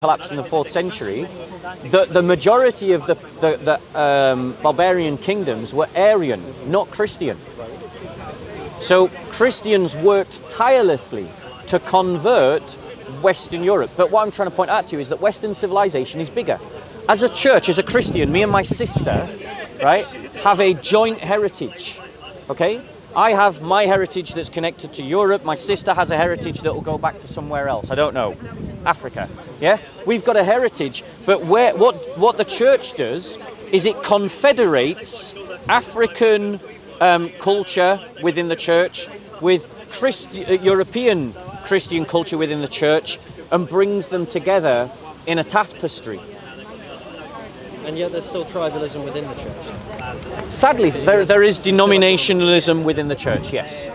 collapsed in the 4th century, the majority of the barbarian kingdoms were Arian, not Christian. So Christians worked tirelessly to convert Western Europe. But what I'm trying to point out to you is that Western civilization is bigger. As a church, as a Christian, me and my sister, right, have a joint heritage, okay? I have my heritage that's connected to Europe. My sister has a heritage that will go back to somewhere else. I don't know, Africa, yeah? We've got a heritage, but what the church does is it confederates African culture within the church with European Christian culture within the church and brings them together in a tapestry. And yet there's still tribalism within the church. Sadly, there is denominationalism within the church, yes.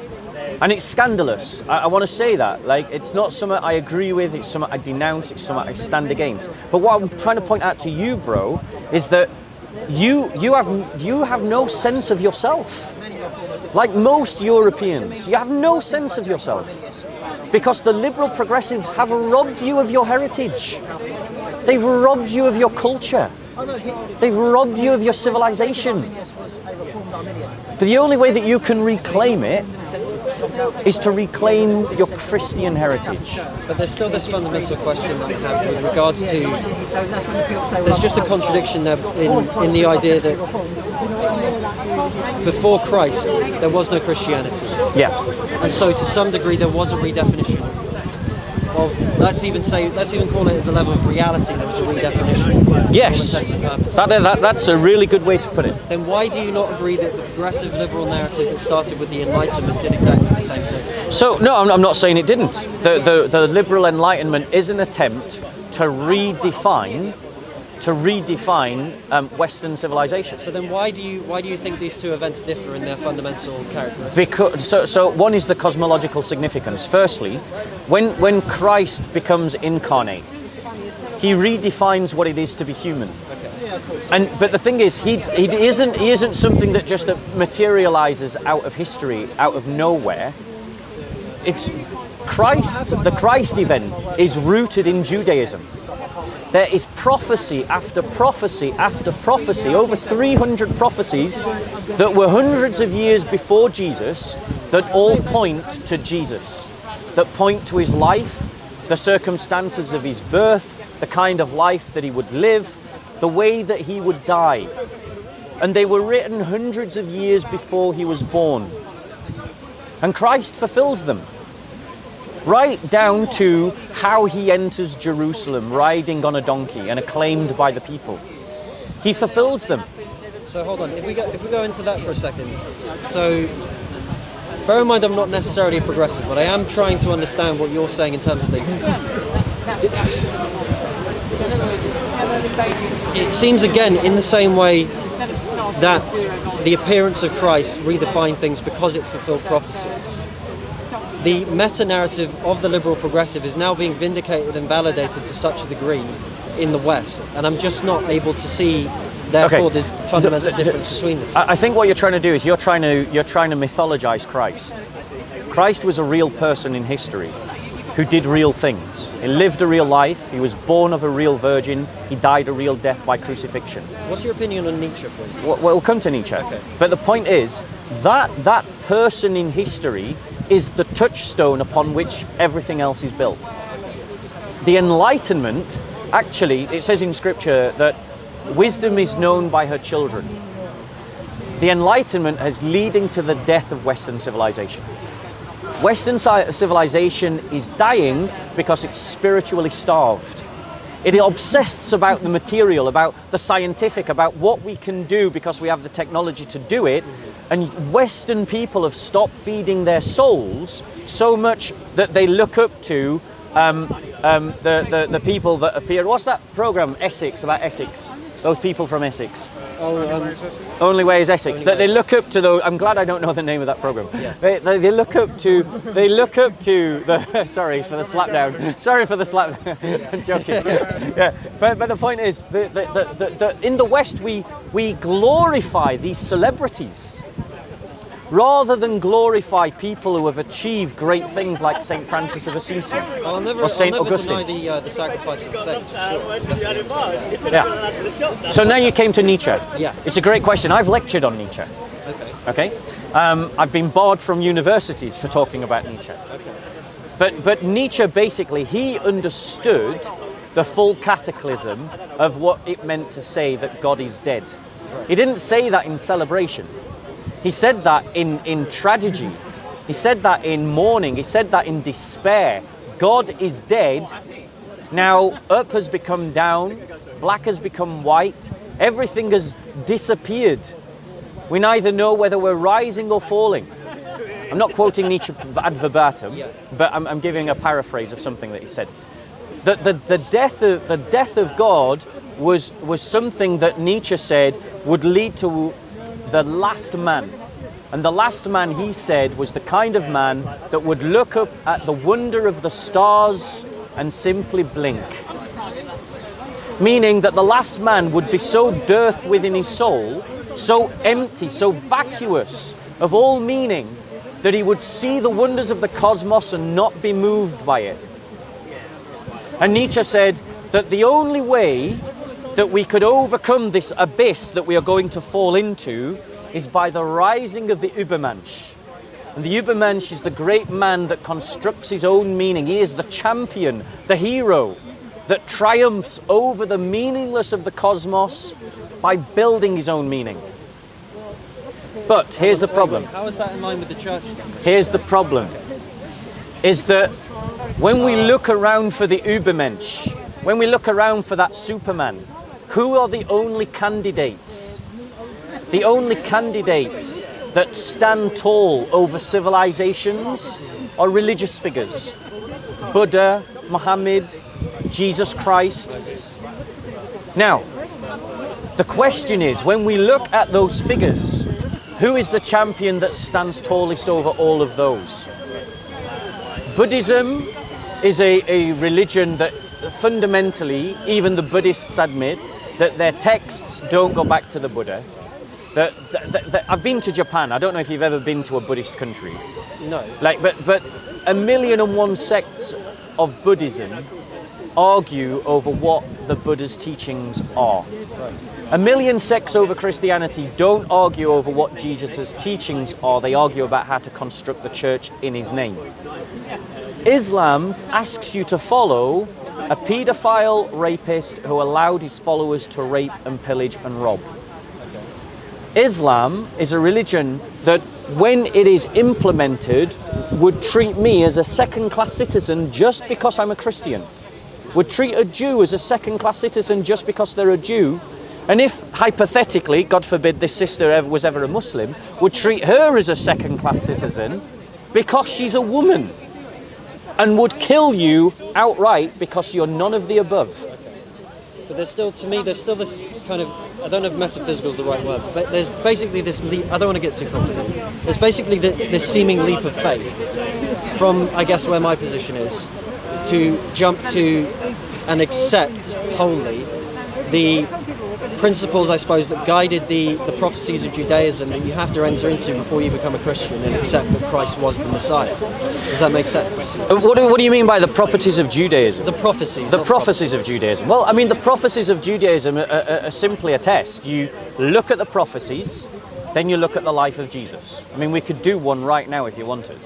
And it's scandalous. I want to say that. Like, it's not something I agree with, it's something I denounce, it's something I stand against. But what I'm trying to point out to you, bro, is that you have no sense of yourself. Like most Europeans, you have no sense of yourself. Because the liberal progressives have robbed you of your heritage. They've robbed you of your culture. They've robbed you of your civilization. But the only way that you can reclaim it is to reclaim your Christian heritage. But there's still this fundamental question that I have with regards to, there's just a contradiction there in the idea that before Christ there was no Christianity. Yeah. And so to some degree there was a redefinition of, let's even call it at the level of reality, there was a redefinition. Yes, that's a really good way to put it. Then why do you not agree that the progressive liberal narrative that started with the Enlightenment did exactly the same thing? So, no, I'm not saying it didn't. The liberal Enlightenment is an attempt to redefine Western civilization. So then why do you think these two events differ in their fundamental characteristics? Because so one is the cosmological significance. Firstly, when Christ becomes incarnate, he redefines what it is to be human. Okay. But the thing is, he isn't something that just materializes out of history, out of nowhere. It's Christ. The Christ event is rooted in Judaism. There is prophecy after prophecy after prophecy, over 300 prophecies that were hundreds of years before Jesus, that all point to Jesus, that point to his life, the circumstances of his birth, the kind of life that he would live, the way that he would die. And they were written hundreds of years before he was born. And Christ fulfills them. Right down to how he enters Jerusalem riding on a donkey and acclaimed by the people. He fulfills them. So hold on, if we go into that for a second. So bear in mind I'm not necessarily a progressive, but I am trying to understand what you're saying in terms of things. It seems again in the same way that the appearance of Christ redefined things because it fulfilled prophecies. The meta-narrative of the liberal progressive is now being vindicated and validated to such a degree in the West, and I'm just not able to see, therefore, the fundamental difference between the two. I think what you're trying to do is you're trying to mythologize Christ. Christ was a real person in history who did real things. He lived a real life. He was born of a real virgin. He died a real death by crucifixion. What's your opinion on Nietzsche, for instance? Well, we'll come to Nietzsche. Okay. But the point is that person in history is the touchstone upon which everything else is built. The Enlightenment, actually, it says in Scripture that wisdom is known by her children. The Enlightenment is leading to the death of Western civilization. Western civilization is dying because it's spiritually starved. It obsesses about the material, about the scientific, about what we can do because we have the technology to do it. And Western people have stopped feeding their souls so much that they look up to the people that appear. What's that program, Essex, about Essex? Those people from Essex. Only Way is Essex. They look up to those. I'm glad I don't know the name of that program. Yeah. They look up to the. Sorry for the slap down. Sorry for the slap. I'm joking. Yeah. But the point is, in the West we glorify these celebrities. rather than glorify people who have achieved great things like St. Francis of Assisi or St. Augustine. Deny the sacrifice of the saints, for sure. Yeah. So now you came to Nietzsche. Yeah. It's a great question. I've lectured on Nietzsche. Okay. Okay. I've been barred from universities for talking about Nietzsche. Okay. But Nietzsche basically, he understood the full cataclysm of what it meant to say that God is dead. He didn't say that in celebration. He said that in tragedy. He said that in mourning. He said that in despair. God is dead. Now up has become down, black has become white, everything has disappeared. We neither know whether we're rising or falling. I'm not quoting Nietzsche ad verbatim, but I'm giving a paraphrase of something that he said. The death of God was something that Nietzsche said would lead to the last man. And the last man, he said, was the kind of man that would look up at the wonder of the stars and simply blink. Meaning that the last man would be so dearth within his soul, so empty, so vacuous of all meaning, that he would see the wonders of the cosmos and not be moved by it. And Nietzsche said that the only way that we could overcome this abyss that we are going to fall into is by the rising of the Übermensch. And the Übermensch is the great man that constructs his own meaning. He is the champion, the hero that triumphs over the meaningless of the cosmos by building his own meaning. But here's the problem. How is that in line with the church then? Here's the problem, is that when we look around for the Übermensch, when we look around for that Superman, who are the only candidates? The only candidates that stand tall over civilizations are religious figures. Buddha, Muhammad, Jesus Christ. Now, the question is, when we look at those figures, who is the champion that stands tallest over all of those? Buddhism is a religion that fundamentally, even the Buddhists admit, that their texts don't go back to the Buddha. I've been to Japan. I don't know if you've ever been to a Buddhist country. No. But 1,000,001 sects of Buddhism argue over what the Buddha's teachings are. Right. 1,000,000 sects over Christianity don't argue over what Jesus' teachings are. They argue about how to construct the church in his name. Islam asks you to follow a paedophile rapist who allowed his followers to rape and pillage and rob. Islam is a religion that, when it is implemented, would treat me as a second-class citizen just because I'm a Christian. Would treat a Jew as a second-class citizen just because they're a Jew. And if, hypothetically, God forbid this sister was ever a Muslim, would treat her as a second-class citizen because she's a woman. And would kill you outright because you're none of the above. But there's still this kind of, I don't know if metaphysical is the right word, but there's basically this leap, I don't want to get too complicated. There's basically this seeming leap of faith from, I guess, where my position is, to jump to and accept wholly the principles, I suppose, that guided the prophecies of Judaism that you have to enter into before you become a Christian and accept that Christ was the Messiah. Does that make sense? What do you mean by the properties of Judaism? The prophecies. The prophecies of Judaism. Well, I mean, the prophecies of Judaism are simply a test. You look at the prophecies, then you look at the life of Jesus. I mean, we could do one right now if you wanted.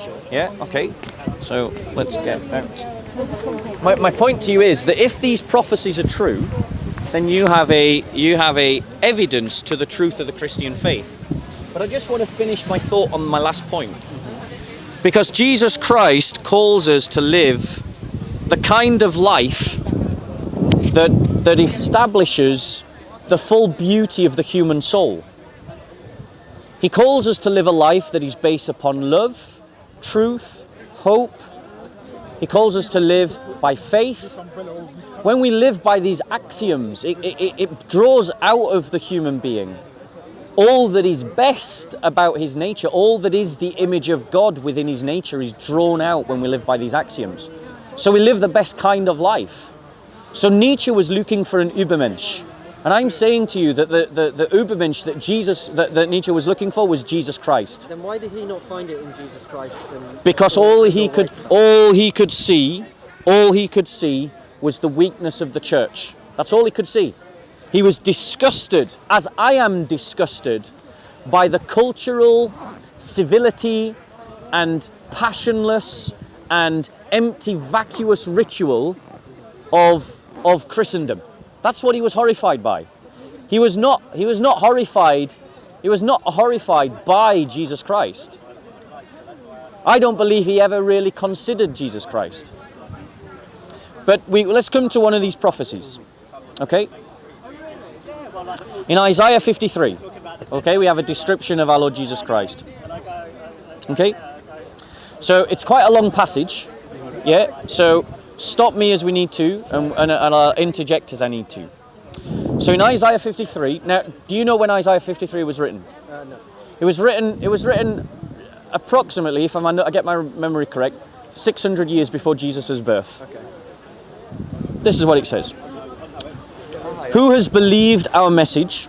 Sure. Yeah? Okay. So let's get out. My point to you is that if these prophecies are true, then you have a evidence to the truth of the Christian faith. But I just want to finish my thought on my last point. Because Jesus Christ calls us to live the kind of life that establishes the full beauty of the human soul. He calls us to live a life that is based upon love, truth, hope. He calls us to live by faith. When we live by these axioms, it draws out of the human being all that is best about his nature, all that is the image of God within his nature is drawn out when we live by these axioms. So we live the best kind of life. So Nietzsche was looking for an Übermensch. And I'm saying to you that the Übermensch that Nietzsche was looking for was Jesus Christ. Then why did he not find it in Jesus Christ? Because all he could see was the weakness of the church. That's all he could see. He was disgusted, as I am disgusted, by the cultural civility and passionless and empty, vacuous ritual of Christendom. That's what he was horrified by. He was not horrified by Jesus Christ. I don't believe he ever really considered Jesus Christ. But let's come to one of these prophecies. Okay? In Isaiah 53, okay, we have a description of our Lord Jesus Christ. Okay? So it's quite a long passage. Yeah? So stop me as we need to, and I'll interject as I need to. So in Isaiah 53, now, do you know when Isaiah 53 was written? No. It was written approximately, if I get my memory correct, 600 years before Jesus' birth. Okay. This is what it says. Who has believed our message?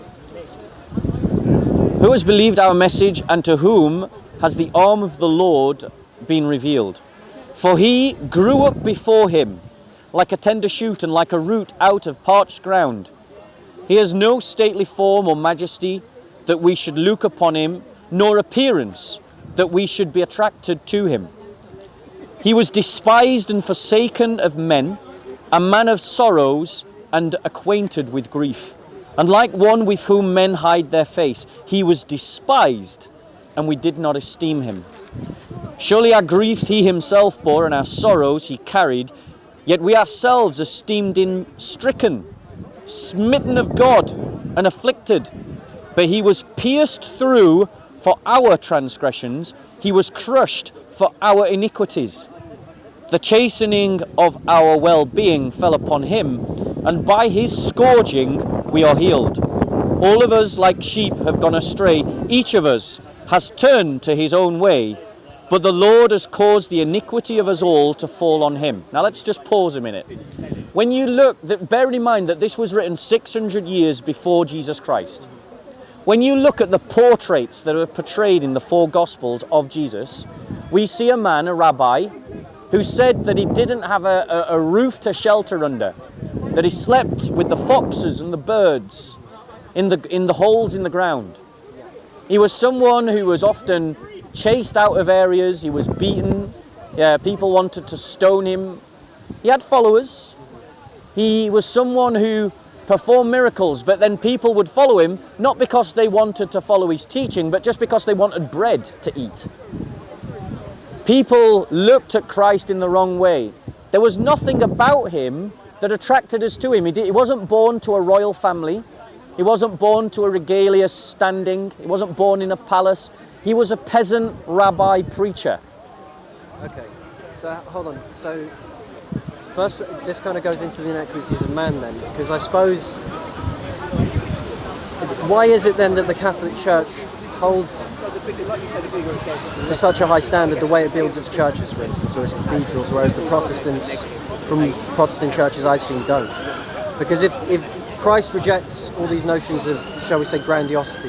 Who has believed our message, and to whom has the arm of the Lord been revealed? For he grew up before him like a tender shoot and like a root out of parched ground. He has no stately form or majesty that we should look upon him, nor appearance that we should be attracted to him. He was despised and forsaken of men, a man of sorrows and acquainted with grief. And like one with whom men hide their face, he was despised, and we did not esteem him. Surely our griefs he himself bore, and our sorrows he carried, yet we ourselves esteemed him stricken, smitten of God, and afflicted. But he was pierced through for our transgressions, he was crushed for our iniquities. The chastening of our well-being fell upon him, and by his scourging we are healed. All of us like sheep have gone astray, each of us has turned to his own way, but the Lord has caused the iniquity of us all to fall on him. Now let's just pause a minute. When you look, bear in mind that this was written 600 years before Jesus Christ. When you look at the portraits that are portrayed in the four Gospels of Jesus, we see a man, a rabbi, who said that he didn't have a roof to shelter under, that he slept with the foxes and the birds in the holes in the ground. He was someone who was often chased out of areas, he was beaten, people wanted to stone him. He had followers. He was someone who performed miracles, but then people would follow him, not because they wanted to follow his teaching, but just because they wanted bread to eat. People looked at Christ in the wrong way. There was nothing about him that attracted us to him. He wasn't born to a royal family. He wasn't born to a regalia standing. He wasn't born in a palace. He was a peasant rabbi preacher. Okay, so hold on. So first, this kind of goes into the inequities of man then, because I suppose, why is it then that the Catholic Church holds to such a high standard the way it builds its churches, for instance, or its cathedrals, whereas the Protestants from Protestant churches I've seen don't? Because if Christ rejects all these notions of, shall we say, grandiosity,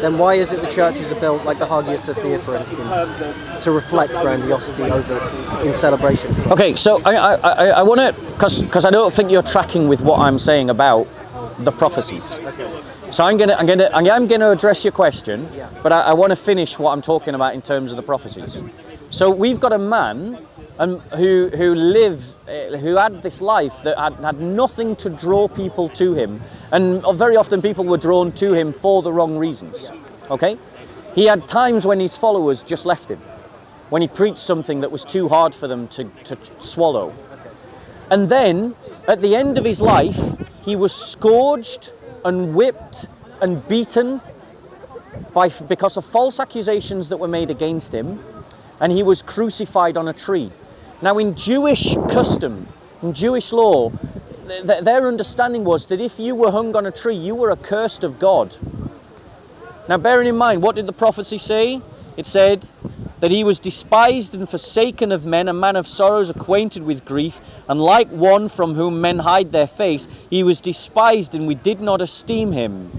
then why is it the churches are built, like the Hagia Sophia, for instance, to reflect grandiosity over in celebration? Okay, so I want to, because I don't think you're tracking with what I'm saying about the prophecies. So I'm gonna address your question, but I want to finish what I'm talking about in terms of the prophecies. So we've got a man who had this life that had nothing to draw people to him, and very often people were drawn to him for the wrong reasons. Okay, he had times when his followers just left him, when he preached something that was too hard for them to swallow. And then at the end of his life, he was scourged and whipped and beaten because of false accusations that were made against him, and he was crucified on a tree. Now in Jewish custom, in Jewish law, their understanding was that if you were hung on a tree, you were accursed of God. Now bearing in mind, what did the prophecy say? It said that he was despised and forsaken of men, a man of sorrows, acquainted with grief, and like one from whom men hide their face, he was despised, and we did not esteem him.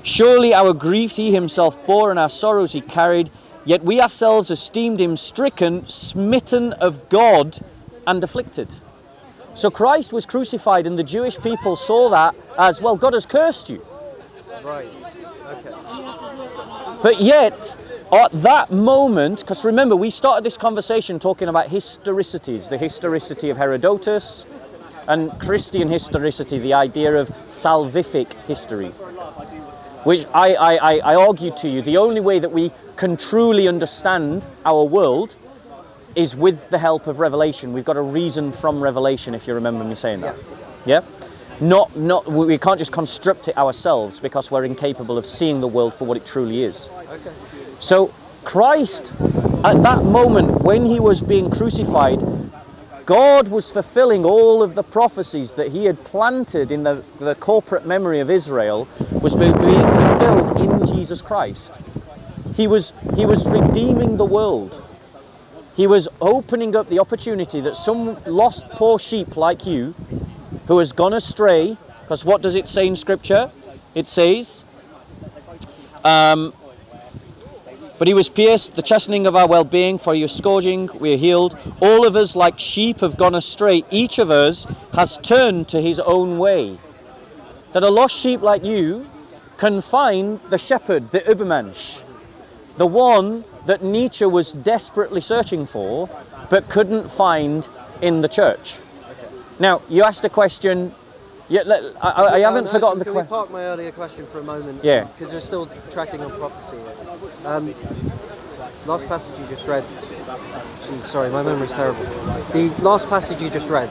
Surely our griefs he himself bore, and our sorrows he carried, yet we ourselves esteemed him stricken, smitten of God, and afflicted. So Christ was crucified, and the Jewish people saw that as, well, God has cursed you. Right. Okay. But yet, at that moment, because remember, we started this conversation talking about historicities, the historicity of Herodotus, and Christian historicity, the idea of salvific history, which I argue to you, the only way that we can truly understand our world is with the help of revelation. We've got to reason from revelation, if you remember me saying that. Yeah? We can't just construct it ourselves, because we're incapable of seeing the world for what it truly is. Okay. So Christ, at that moment when he was being crucified, God was fulfilling all of the prophecies that he had planted in the corporate memory of Israel, was being fulfilled in Jesus Christ. He was redeeming the world. He was opening up the opportunity that some lost poor sheep like you, who has gone astray, because what does it say in Scripture? It says, but he was pierced, the chastening of our well-being, for your scourging we are healed. All of us like sheep have gone astray. Each of us has turned to his own way. That a lost sheep like you can find the shepherd, the Übermensch, the one that Nietzsche was desperately searching for, but couldn't find in the church. Okay. Now, you asked a question. I haven't forgotten the question. Can we question. park my earlier question for a moment? Yeah. Because we're still tracking on prophecy. Last passage you just read. Geez, sorry, my memory's terrible. The last passage you just read.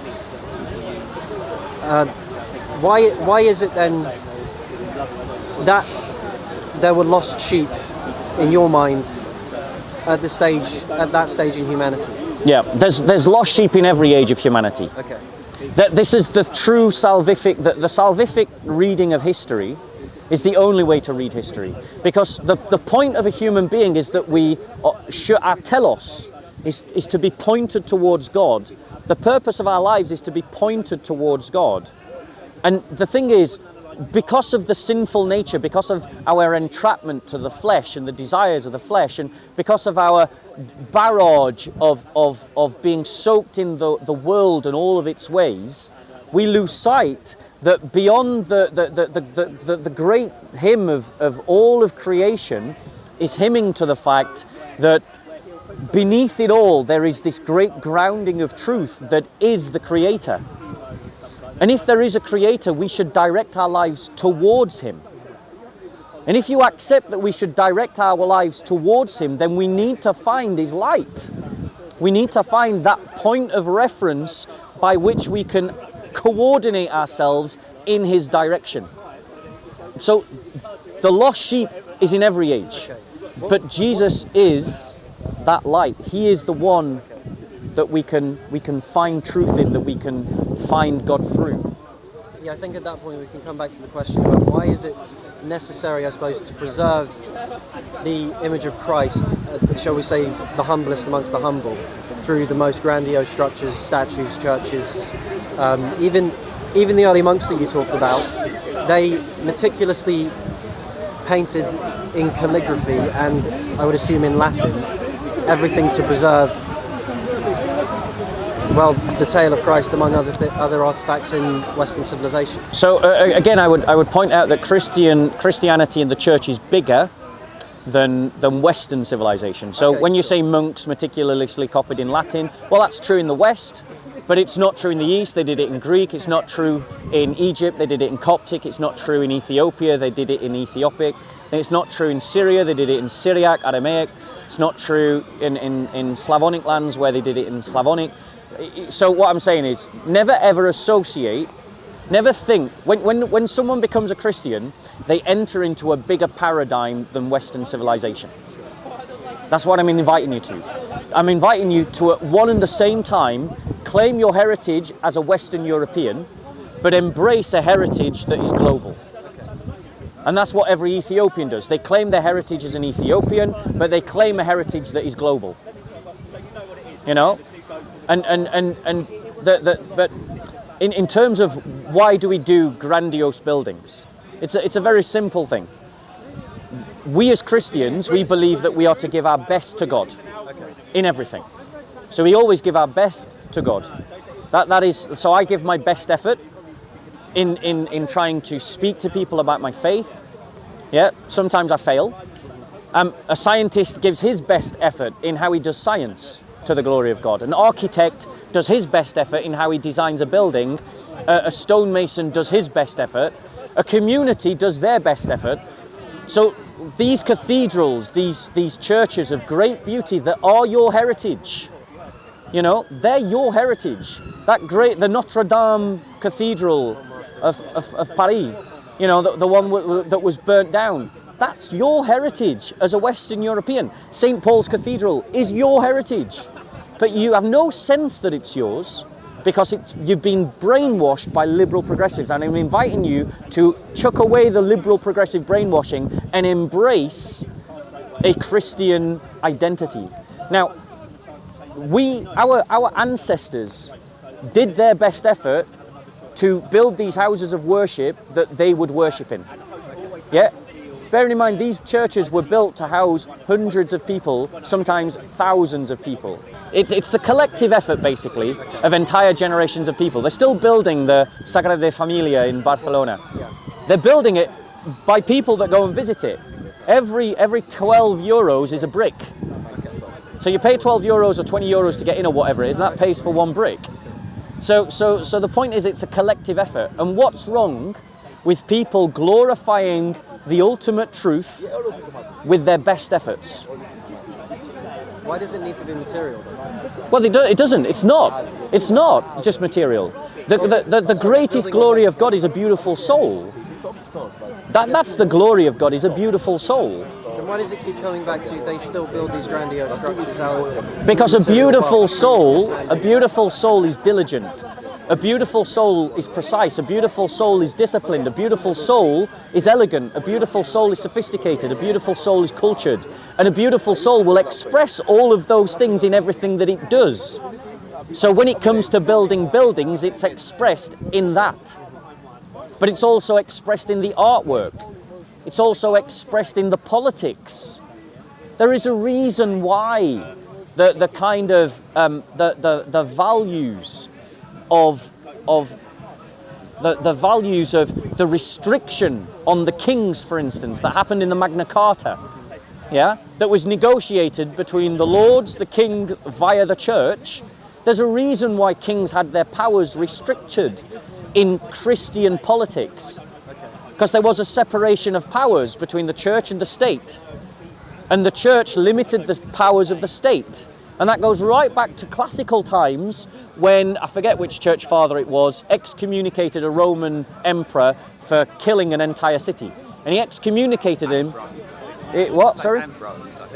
Why is it then that there were lost sheep in your mind at that stage in humanity? Yeah, there's lost sheep in every age of humanity. Okay. That this is the true salvific, the salvific reading of history is the only way to read history. Because the point of a human being is that our telos is to be pointed towards God. The purpose of our lives is to be pointed towards God. And the thing is, because of the sinful nature, because of our entrapment to the flesh and the desires of the flesh, and because of our barrage of being soaked in the world and all of its ways, we lose sight that beyond the great hymn of all of creation is hymning to the fact that beneath it all there is this great grounding of truth that is the Creator. And if there is a Creator, we should direct our lives towards him. And if you accept that we should direct our lives towards him, then we need to find his light. We need to find that point of reference by which we can coordinate ourselves in his direction. So the lost sheep is in every age, but Jesus is that light. He is the one that we can find truth in, that we can find God through. Yeah, I think at that point we can come back to the question about why is it necessary, I suppose, to preserve the image of Christ, shall we say, the humblest amongst the humble, through the most grandiose structures, statues, churches, even the early monks that you talked about. They meticulously painted in calligraphy and I would assume in Latin everything to preserve, well, the tale of Christ among other artifacts in Western civilization. So again, I would point out that Christianity in the church is bigger than Western civilization. So Okay. when you say monks meticulously copied in Latin, well, that's true in the West, but it's not true in the East. They did it in Greek. It's not true in Egypt. They did it in Coptic. It's not true in Ethiopia. They did it in Ethiopic. And it's not true in Syria. They did it in Syriac, Aramaic. It's not true in Slavonic lands where they did it in Slavonic. So what I'm saying is, never ever associate, never think, when someone becomes a Christian, they enter into a bigger paradigm than Western civilization. That's what I'm inviting you to. I'm inviting you to, at one and the same time, claim your heritage as a Western European, but embrace a heritage that is global. And that's what every Ethiopian does. They claim their heritage as an Ethiopian, but they claim a heritage that is global. You know? But in terms of why do we do grandiose buildings? It's a very simple thing. We as Christians, we believe that we are to give our best to God in everything. So we always give our best to God. That is, so I give my best effort in trying to speak to people about my faith. Yeah, sometimes I fail. A scientist gives his best effort in how he does science to the glory of God. An architect does his best effort in how he designs a building. A stonemason does his best effort. A community does their best effort. So these cathedrals, these churches of great beauty that are your heritage, you know, they're your heritage. The Notre Dame Cathedral of Paris, you know, the one that was burnt down, that's your heritage as a Western European. St. Paul's Cathedral is your heritage, but you have no sense that it's yours because you've been brainwashed by liberal progressives, and I'm inviting you to chuck away the liberal progressive brainwashing and embrace a Christian identity. Now, our ancestors did their best effort to build these houses of worship that they would worship in. Yeah? Bearing in mind, these churches were built to house hundreds of people, sometimes thousands of people. It's the collective effort, basically, of entire generations of people. They're still building the Sagrada Familia in Barcelona. They're building it by people that go and visit it. Every 12 euros is a brick. So you pay 12 euros or 20 euros to get in or whatever it is, and that pays for one brick. So the point is, it's a collective effort. And what's wrong with people glorifying the ultimate truth with their best efforts? Why does it need to be material, though? Well, it doesn't. It's not. It's not just material. The greatest glory of God is a beautiful soul. That's the glory of God, is a beautiful soul. Then why does it keep coming back to they still build these grandiose structures out? Because a beautiful soul is diligent. A beautiful soul is precise. A beautiful soul is disciplined. A beautiful soul is elegant. A beautiful soul is sophisticated. A beautiful soul is cultured. And a beautiful soul will express all of those things in everything that it does. So when it comes to building buildings, it's expressed in that. But it's also expressed in the artwork. It's also expressed in the politics. There is a reason why the kind of the values of the values of the restriction on the kings, for instance, that happened in the Magna Carta, yeah, that was negotiated between the lords, the king via the church. There's a reason why kings had their powers restricted in Christian politics, because there was a separation of powers between the church and the state, and the church limited the powers of the state. And that goes right back to classical times when, I forget which church father it was, excommunicated a Roman emperor for killing an entire city. And he excommunicated him. Sorry?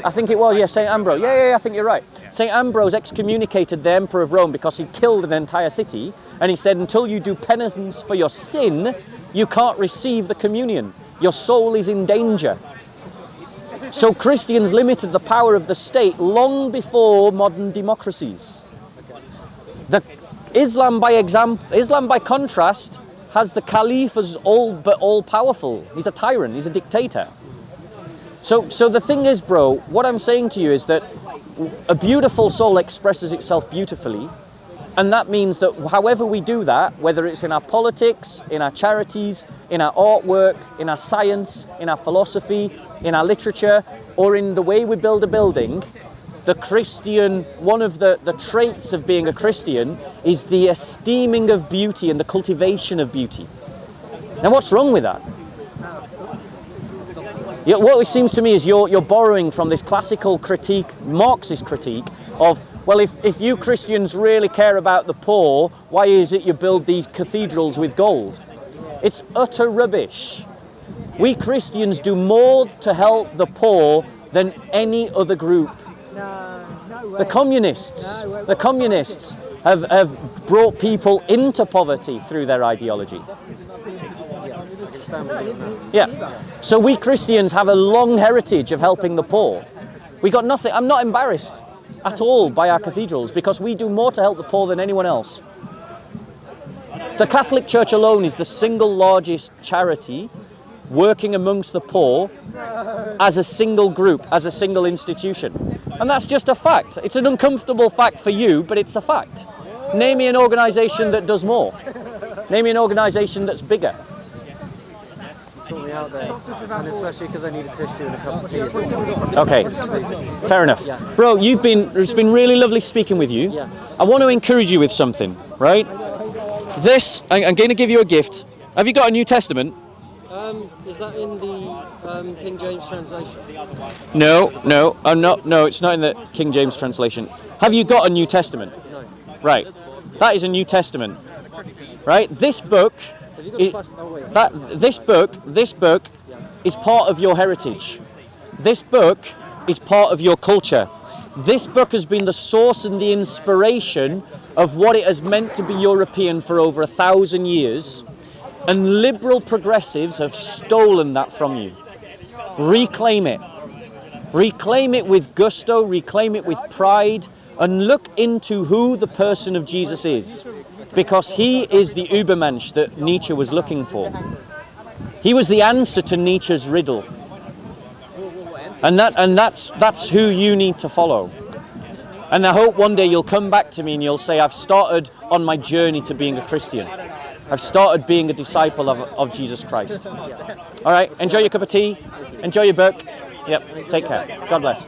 I think it was, yeah, St. Ambrose. Yeah, I think you're right. St. Ambrose excommunicated the emperor of Rome because he killed an entire city. And he said, until you do penance for your sin, you can't receive the communion. Your soul is in danger. So Christians limited the power of the state long before modern democracies. Islam, by contrast, has the caliph as all powerful. He's a tyrant. He's a dictator. So the thing is, bro, what I'm saying to you is that a beautiful soul expresses itself beautifully, and that means that however we do that, whether it's in our politics, in our charities, in our artwork, in our science, in our philosophy, in our literature, or in the way we build a building, the Christian, one of the traits of being a Christian is the esteeming of beauty and the cultivation of beauty. Now, what's wrong with that? Yeah, what it seems to me is you're borrowing from this classical critique, Marxist critique of, well, if you Christians really care about the poor, why is it you build these cathedrals with gold? It's utter rubbish. We Christians do more to help the poor than any other group. The communists have brought people into poverty through their ideology. understand what you mean. Yeah. So we Christians have a long heritage of helping the poor. We got nothing. I'm not embarrassed at all by our cathedrals because we do more to help the poor than anyone else. The Catholic Church alone is the single largest charity working amongst the poor as a single group, as a single institution. And that's just a fact. It's an uncomfortable fact for you, but it's a fact. Name me an organisation that does more. Name me an organisation that's bigger. Put me out there, and especially because I need a tissue and a cup of tea. Okay, fair enough. Bro, it's been really lovely speaking with you. Yeah. I want to encourage you with something, right? I'm going to give you a gift. Have you got a New Testament? Is that in the King James translation? No, I'm not. No, it's not in the King James translation. Have you got a New Testament? No. Right. That is a New Testament. Right? This book, Have you got plastic? Oh, wait. this book is part of your heritage. This book is part of your culture. This book has been the source and the inspiration of what it has meant to be European for over 1,000 years. And liberal progressives have stolen that from you. Reclaim it. Reclaim it with gusto, reclaim it with pride, and look into who the person of Jesus is. Because he is the Übermensch that Nietzsche was looking for. He was the answer to Nietzsche's riddle. And that's who you need to follow. And I hope one day you'll come back to me and you'll say, I've started on my journey to being a Christian. I've started being a disciple of Jesus Christ. All right, enjoy your cup of tea, enjoy your book. Yep, take care. God bless.